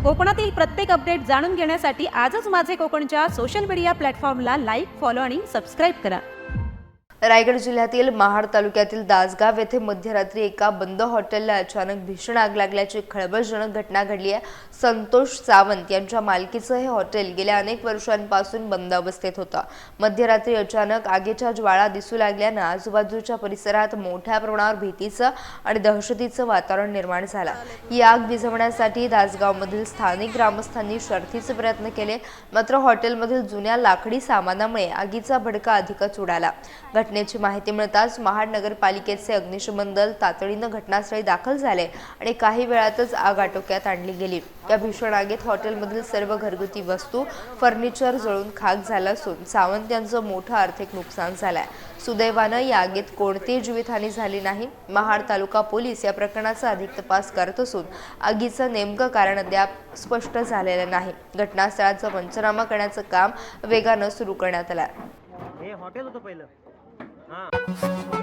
कोकणातील प्रत्येक अपडेट जाणून घेण्यासाठी आजच माझे कोकणच्या सोशल मीडिया प्लॅटफॉर्मला लाईक, फॉलो आणि सबस्क्राईब करा। रायगड जिल्ह्यातील महाड तालुक्यातील दासगाव येथे मध्यरात्री एका बंद हॉटेलला अचानक भीषण आग लागल्याची खळबळजनक घटना घडली आहे। संतोष सावंत यांच्या मालकीचं हे हॉटेल गेल्या अनेक वर्षांपासून बंद अवस्थेत होतं। मध्यरात्री अचानक आगीच्या ज्वाळा दिसू लागल्यानं आजूबाजूच्या परिसरात मोठ्या प्रमाणावर भीतीचं आणि दहशतीचं वातावरण निर्माण झालं। ही आग विझवण्यासाठी दासगावमधील स्थानिक ग्रामस्थांनी शर्थीचे प्रयत्न केले, मात्र हॉटेलमधील जुन्या लाकडी सामानामुळे आगीचा भडका अधिकच उडाला। घटनेची माहिती मिळताच महाड नगरपालिकेचे अग्निशमन दल तातडीनं घटनास्थळी दाखल झाले आणि काही वेळातच आग आटोक्यात आणली गेली। या भीषण आगीत हॉटेलमधील सर्व घरगुती वस्तू, फर्निचर जळून खाक झालं असून सावंत यांचं मोठं आर्थिक नुकसान झालंय। सुदैवानं या आगीत कोणतीही जीवितहानी झाली नाही। महाड तालुका पोलीस या प्रकरणाचा अधिक तपास करत असून आगीचं नेमकं कारण अद्याप स्पष्ट झालेलं नाही। घटनास्थळाचा पंचनामा करण्याचं काम वेगानं सुरू करण्यात आलंय। हे हॉटेल होतं पहिलं। हां